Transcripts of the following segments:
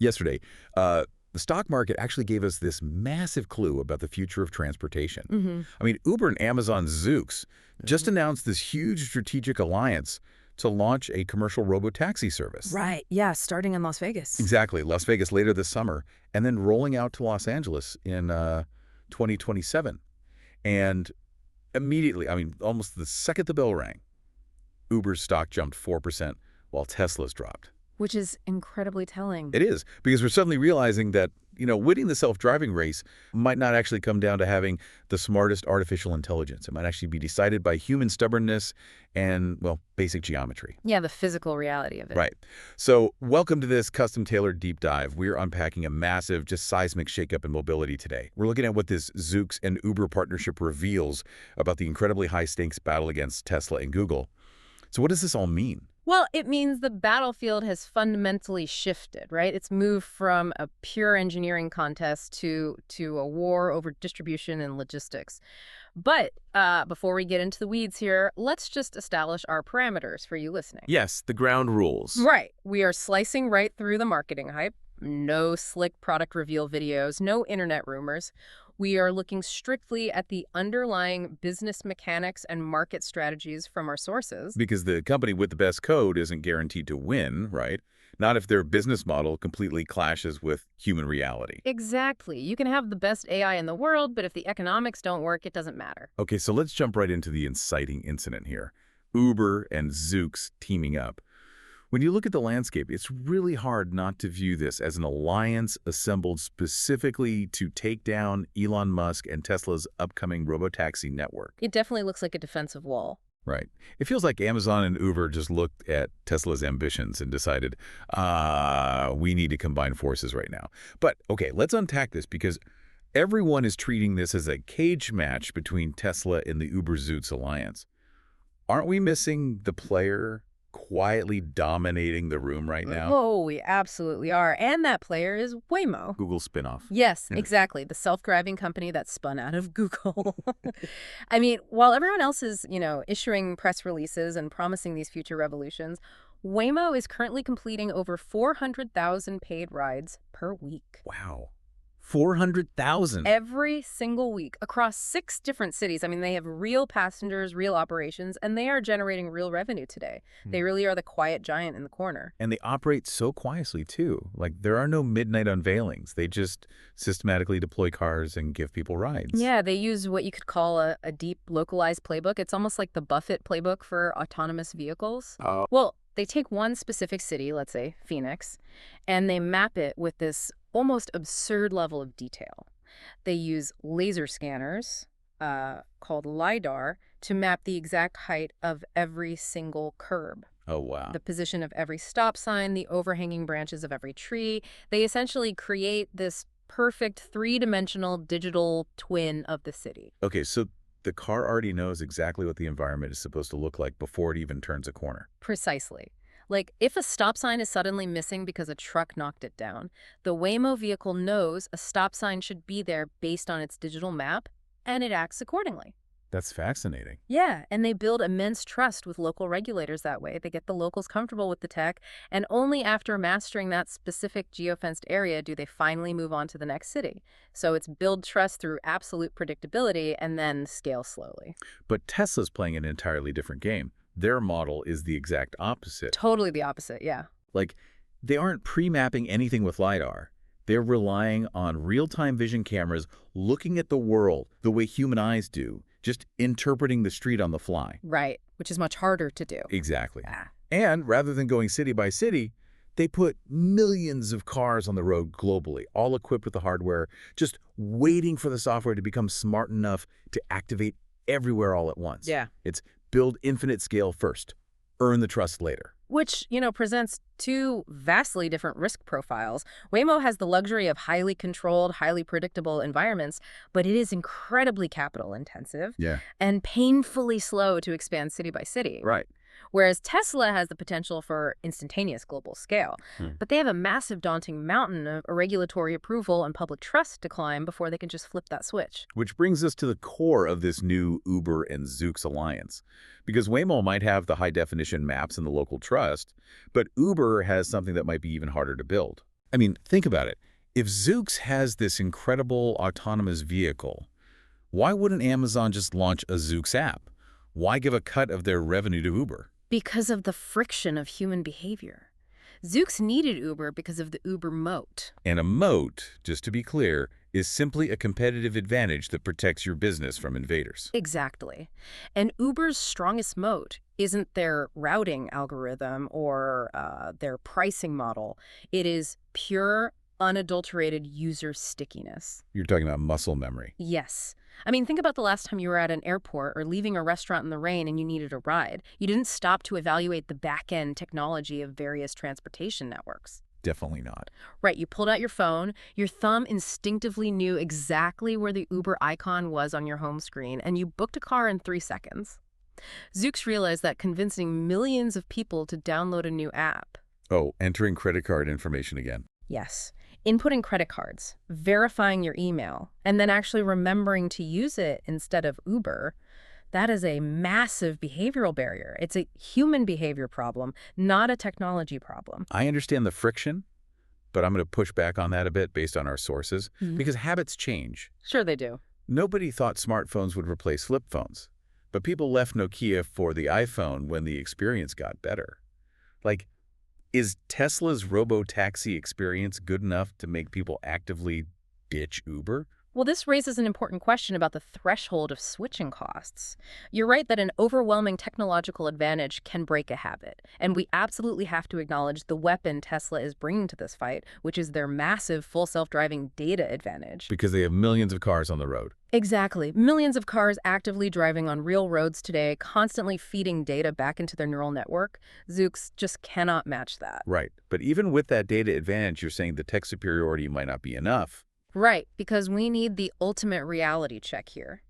Yesterday, the stock market actually gave us this massive clue about the future of transportation. I mean, Uber and Amazon Zoox just announced this huge strategic alliance to launch a commercial robotaxi service. Right. Yeah, starting in Las Vegas. Exactly. Las Vegas later this summer, and then rolling out to Los Angeles in 2027. And immediately, I mean, almost the second the bell rang, Uber's stock jumped 4%, while Tesla's dropped. Which is incredibly telling. It is, because we're suddenly realizing that, winning the self-driving race might not actually come down to having the smartest artificial intelligence. It might actually be decided by human stubbornness and, well, basic geometry. Yeah, the physical reality of it. Right. So welcome to this custom-tailored deep dive. We're unpacking a massive, just seismic shakeup in mobility today. We're looking at what this Zoox and Uber partnership reveals about the incredibly high-stakes battle against Tesla and Google. So what does this all mean? Well, it means the battlefield has fundamentally shifted, right? It's moved from a pure engineering contest to a war over distribution and logistics. But before we get into the weeds here, let's just establish our parameters for you listening. Yes, the ground rules. Right. We are slicing right through the marketing hype. No slick product reveal videos, no internet rumors. We are looking strictly at the underlying business mechanics and market strategies from our sources. Because the company with the best code isn't guaranteed to win, right? Not if their business model completely clashes with human reality. Exactly. You can have the best AI in the world, but if the economics don't work, it doesn't matter. Okay, so let's jump right into the inciting incident here. Uber and Zoox teaming up. When you look at the landscape, it's really hard not to view this as an alliance assembled specifically to take down Elon Musk and Tesla's upcoming robotaxi network. It definitely looks like a defensive wall. Right. It feels like Amazon and Uber just looked at Tesla's ambitions and decided, we need to combine forces right now. But, okay, let's unpack this because everyone is treating this as a cage match between Tesla and the Uber-Zoox alliance. Aren't we missing the player quietly dominating the room right now? Oh, we absolutely are. And that player is Waymo. Google's spinoff. Yes, exactly. The self-driving company that spun out of Google. I mean, while everyone else is, issuing press releases and promising these future revolutions, Waymo is currently completing over 400,000 paid rides per week. Wow. 400,000. Every single week across 6 different cities. I mean, they have real passengers, real operations, and they are generating real revenue today. They really are the quiet giant in the corner. And they operate so quietly, too. Like, there are no midnight unveilings. They just systematically deploy cars and give people rides. Yeah, they use what you could call a deep localized playbook. It's almost like the Buffett playbook for autonomous vehicles. Oh. Well, they take one specific city, let's say Phoenix, and they map it with this almost absurd level of detail. They use laser scanners called LiDAR to map the exact height of every single curb. Oh, wow. The position of every stop sign, the overhanging branches of every tree. They essentially create this perfect three-dimensional digital twin of the city. Okay, so the car already knows exactly what the environment is supposed to look like before it even turns a corner. Precisely. Like, if a stop sign is suddenly missing because a truck knocked it down, the Waymo vehicle knows a stop sign should be there based on its digital map, and it acts accordingly. That's fascinating. Yeah, and they build immense trust with local regulators that way. They get the locals comfortable with the tech, and only after mastering that specific geofenced area do they finally move on to the next city. So it's build trust through absolute predictability and then scale slowly. But Tesla's playing an entirely different game. Their model is the exact opposite. Totally the opposite, yeah. Like, they aren't pre-mapping anything with LiDAR. They're relying on real-time vision cameras looking at the world the way human eyes do, just interpreting the street on the fly. Right, which is much harder to do. Exactly. And rather than going city by city, they put millions of cars on the road globally, all equipped with the hardware, just waiting for the software to become smart enough to activate everywhere all at once. Yeah. It's build infinite scale first, earn the trust later. Which, presents 2 vastly different risk profiles. Waymo has the luxury of highly controlled, highly predictable environments, but it is incredibly capital intensive and painfully slow to expand city by city. Right. Whereas Tesla has the potential for instantaneous global scale. But they have a massive, daunting mountain of regulatory approval and public trust to climb before they can just flip that switch. Which brings us to the core of this new Uber and Zoox alliance. Because Waymo might have the high-definition maps and the local trust, but Uber has something that might be even harder to build. I mean, think about it. If Zoox has this incredible autonomous vehicle, why wouldn't Amazon just launch a Zoox app? Why give a cut of their revenue to Uber? Because of the friction of human behavior. Zoox needed Uber because of the Uber moat. And a moat, just to be clear, is simply a competitive advantage that protects your business from invaders. Exactly. And Uber's strongest moat isn't their routing algorithm or their pricing model. It is pure, unadulterated user stickiness. You're talking about muscle memory. Yes. I mean, think about the last time you were at an airport or leaving a restaurant in the rain and you needed a ride. You didn't stop to evaluate the back-end technology of various transportation networks. Definitely not. Right, you pulled out your phone, your thumb instinctively knew exactly where the Uber icon was on your home screen, and you booked a car in 3 seconds. Zoox realized that convincing millions of people to download a new app. Oh, entering credit card information again. Yes. Inputting credit cards, verifying your email, and then actually remembering to use it instead of Uber, that is a massive behavioral barrier. It's a human behavior problem, not a technology problem. I understand the friction, but I'm going to push back on that a bit based on our sources, because habits change. Sure they do. Nobody thought smartphones would replace flip phones, but people left Nokia for the iPhone when the experience got better. Like, is Tesla's robotaxi experience good enough to make people actively ditch Uber? Well, this raises an important question about the threshold of switching costs. You're right that an overwhelming technological advantage can break a habit, and we absolutely have to acknowledge the weapon Tesla is bringing to this fight, which is their massive full self-driving data advantage. Because they have millions of cars on the road. Exactly. Millions of cars actively driving on real roads today, constantly feeding data back into their neural network. Zoox just cannot match that. Right. But even with that data advantage, you're saying the tech superiority might not be enough. Right, because we need the ultimate reality check here.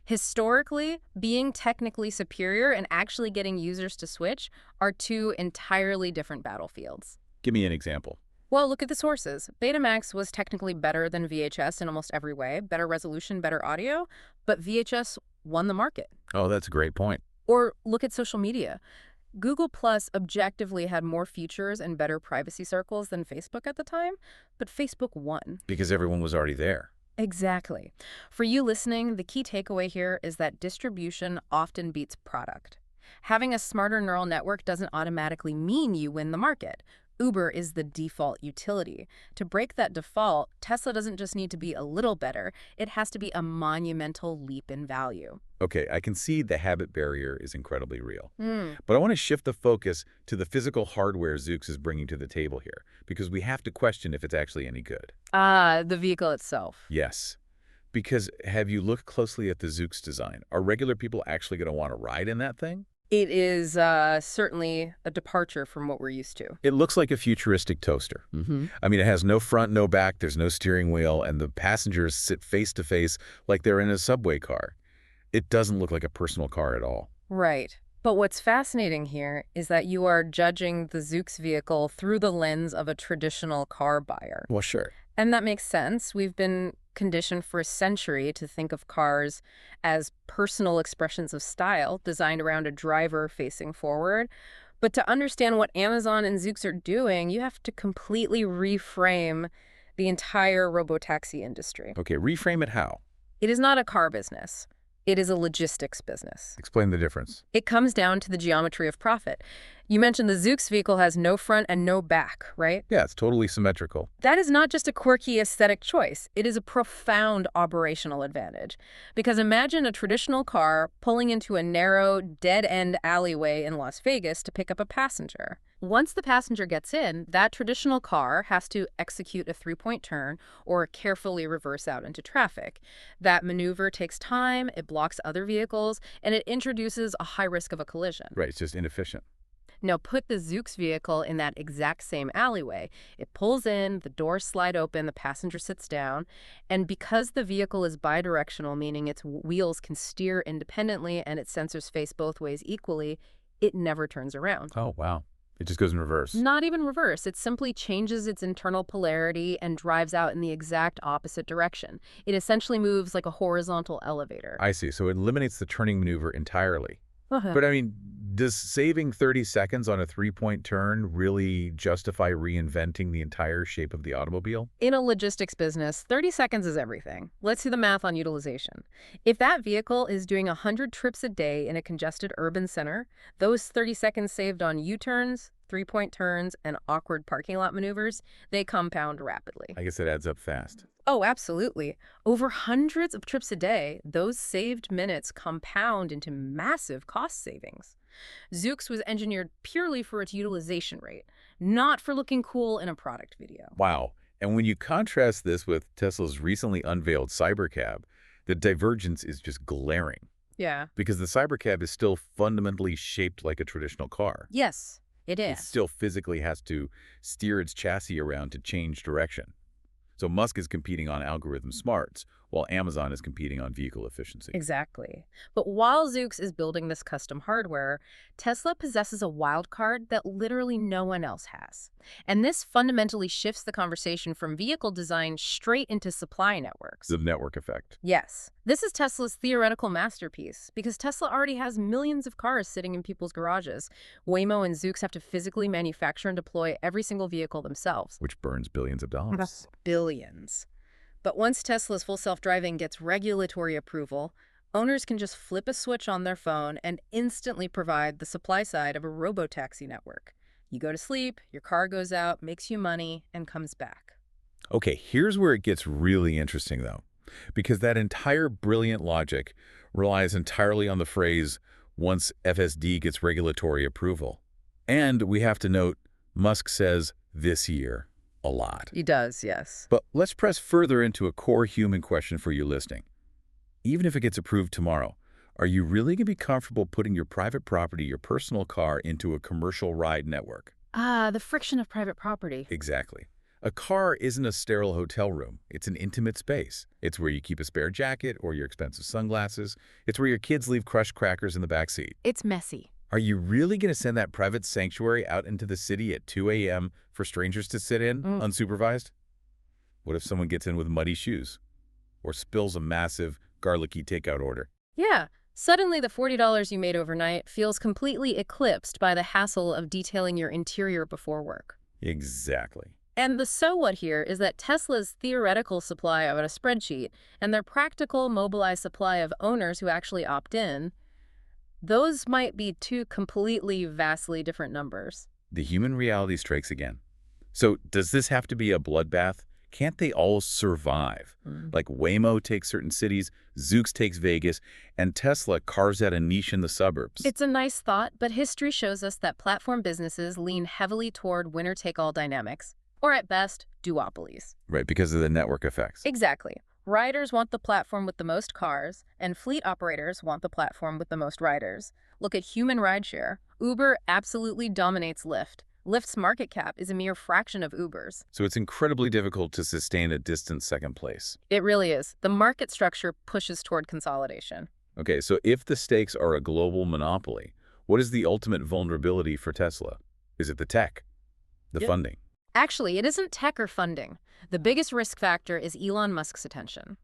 Historically, being technically superior and actually getting users to switch are two entirely different battlefields. Give me an example. Well, look at the sources. Betamax was technically better than VHS in almost every way, better resolution, better audio, but VHS won the market. Oh, that's a great point. Or look at social media. Google Plus objectively had more features and better privacy circles than Facebook at the time, but Facebook won. Because everyone was already there. Exactly. For you listening, the key takeaway here is that distribution often beats product. Having a smarter neural network doesn't automatically mean you win the market. Uber is the default utility. To break that default, Tesla doesn't just need to be a little better, it has to be a monumental leap in value. Okay, I can see the habit barrier is incredibly real. But I want to shift the focus to the physical hardware Zoox is bringing to the table here, because we have to question if it's actually any good. The vehicle itself. Yes. Because have you looked closely at the Zoox design? Are regular people actually going to want to ride in that thing? It is certainly a departure from what we're used to. It looks like a futuristic toaster. I mean, it has no front, no back, there's no steering wheel, and the passengers sit face to face like they're in a subway car. It doesn't look like a personal car at all. Right. But what's fascinating here is that you are judging the Zoox vehicle through the lens of a traditional car buyer. Well, sure. And that makes sense. We've been conditioned for a century to think of cars as personal expressions of style designed around a driver facing forward. But to understand what Amazon and Zoox are doing, you have to completely reframe the entire robotaxi industry. Okay, reframe it how? It is not a car business. It is a logistics business. Explain the difference. It comes down to the geometry of profit. You mentioned the Zoox vehicle has no front and no back, right? Yeah, it's totally symmetrical. That is not just a quirky aesthetic choice. It is a profound operational advantage. Because imagine a traditional car pulling into a narrow, dead-end alleyway in Las Vegas to pick up a passenger. Once the passenger gets in, that traditional car has to execute a three-point turn or carefully reverse out into traffic. That maneuver takes time, it blocks other vehicles, and it introduces a high risk of a collision. Right, it's just inefficient. Now put the Zoox vehicle in that exact same alleyway. It pulls in, the doors slide open, the passenger sits down, and because the vehicle is bidirectional, meaning its wheels can steer independently and its sensors face both ways equally, it never turns around. Oh, wow. It just goes in reverse. Not even reverse. It simply changes its internal polarity and drives out in the exact opposite direction. It essentially moves like a horizontal elevator. I see. So it eliminates the turning maneuver entirely. Uh-huh. But I mean, Does saving 30 seconds on a three-point turn really justify reinventing the entire shape of the automobile? In a logistics business, 30 seconds is everything. Let's do the math on utilization. If that vehicle is doing 100 trips a day in a congested urban center, those 30 seconds saved on U-turns, three-point turns, and awkward parking lot maneuvers, they compound rapidly. I guess it adds up fast. Oh, absolutely. Over hundreds of trips a day, those saved minutes compound into massive cost savings. Zoox was engineered purely for its utilization rate, not for looking cool in a product video. Wow. And when you contrast this with Tesla's recently unveiled Cybercab, the divergence is just glaring. Yeah. Because the Cybercab is still fundamentally shaped like a traditional car. Yes, it It is. still physically has to steer its chassis around to change direction. So Musk is competing on algorithm smarts, while Amazon is competing on vehicle efficiency. Exactly. But while Zoox is building this custom hardware, Tesla possesses a wild card that literally no one else has. And this fundamentally shifts the conversation from vehicle design straight into supply networks. The network effect. Yes, this is Tesla's theoretical masterpiece, because Tesla already has millions of cars sitting in people's garages. Waymo and Zoox have to physically manufacture and deploy every single vehicle themselves. Which burns billions of dollars. Billions. But once Tesla's full self-driving gets regulatory approval, owners can just flip a switch on their phone and instantly provide the supply side of a robotaxi network. You go to sleep, your car goes out, makes you money, and comes back. Okay, here's where it gets really interesting, though, because that entire brilliant logic relies entirely on the phrase, once FSD gets regulatory approval. And we have to note, Musk says this year a lot. He does, yes. But let's press further into a core human question for you listening. Even if it gets approved tomorrow, are you really going to be comfortable putting your private property, your personal car, into a commercial ride network? The friction of private property. Exactly. A car isn't a sterile hotel room. It's an intimate space. It's where you keep a spare jacket or your expensive sunglasses. It's where your kids leave crushed crackers in the back seat. It's messy. Are you really going to send that private sanctuary out into the city at 2 a.m. for strangers to sit in, unsupervised? What if someone gets in with muddy shoes or spills a massive garlicky takeout order? Yeah. Suddenly, the $40 you made overnight feels completely eclipsed by the hassle of detailing your interior before work. Exactly. And the so what here is that Tesla's theoretical supply on a spreadsheet and their practical mobilized supply of owners who actually opt in, those might be two completely, vastly different numbers. The human reality strikes again. So does this have to be a bloodbath? Can't they all survive? Like Waymo takes certain cities, Zoox takes Vegas, and Tesla carves out a niche in the suburbs. It's a nice thought, but history shows us that platform businesses lean heavily toward winner-take-all dynamics, or at best, duopolies. Right, because of the network effects. Exactly. Riders want the platform with the most cars, and fleet operators want the platform with the most riders. Look at human rideshare. Uber absolutely dominates Lyft. Lyft's market cap is a mere fraction of Uber's. So it's incredibly difficult to sustain a distant second place. It really is. The market structure pushes toward consolidation. Okay, so if the stakes are a global monopoly, what is the ultimate vulnerability for Tesla? Is it the tech? The funding? Actually, it isn't tech or funding. The biggest risk factor is Elon Musk's attention.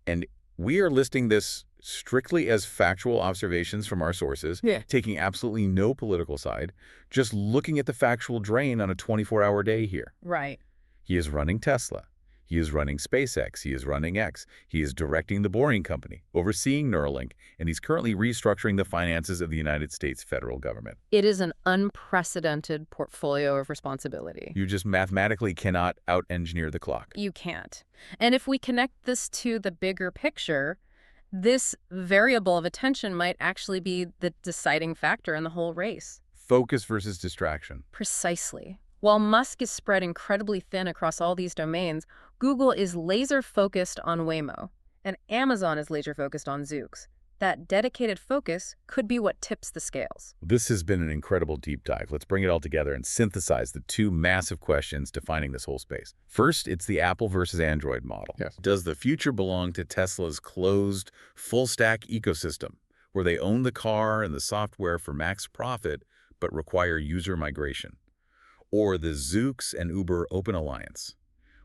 And we are listing this strictly as factual observations from our sources, taking absolutely no political side, just looking at the factual drain on a 24-hour day here. Right. He is running Tesla. He is running SpaceX. He is running X. He is directing the Boring Company, overseeing Neuralink, and he's currently restructuring the finances of the United States federal government. It is an unprecedented portfolio of responsibility. You just mathematically cannot out-engineer the clock. You can't. And if we connect this to the bigger picture, this variable of attention might actually be the deciding factor in the whole race. Focus versus distraction. Precisely. While Musk is spread incredibly thin across all these domains, Google is laser-focused on Waymo, and Amazon is laser-focused on Zoox. That dedicated focus could be what tips the scales. This has been an incredible deep dive. Let's bring it all together and synthesize the two massive questions defining this whole space. First, it's the Apple versus Android model. Yes. Does the future belong to Tesla's closed, full-stack ecosystem, where they own the car and the software for max profit, but require user migration? Or the Zoox and Uber open alliance,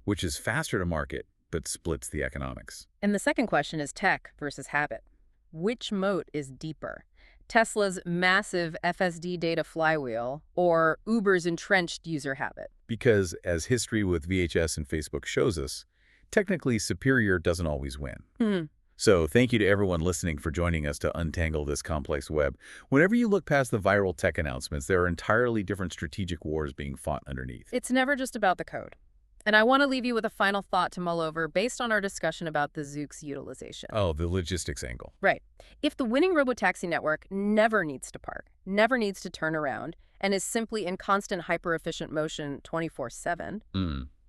which is faster to market, but splits the economics? And the second question is tech versus habit. Which moat is deeper? Tesla's massive FSD data flywheel, or Uber's entrenched user habit? Because as history with VHS and Facebook shows us, technically superior doesn't always win. Hmm. So thank you to everyone listening for joining us to untangle this complex web. Whenever you look past the viral tech announcements, there are entirely different strategic wars being fought underneath. It's never just about the code. And I want to leave you with a final thought to mull over based on our discussion about the Zoox utilization. Oh, the logistics angle. Right. If the winning robotaxi network never needs to park, never needs to turn around, and is simply in constant hyper-efficient motion 24/7,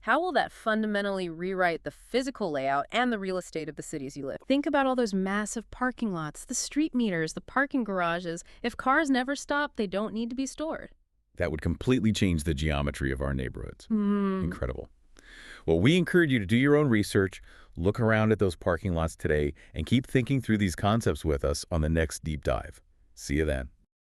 how will that fundamentally rewrite the physical layout and the real estate of the cities you live? Think about all those massive parking lots, the street meters, the parking garages. If cars never stop, they don't need to be stored. That would completely change the geometry of our neighborhoods. Incredible. Well, we encourage you to do your own research, look around at those parking lots today, and keep thinking through these concepts with us on the next deep dive. See you then.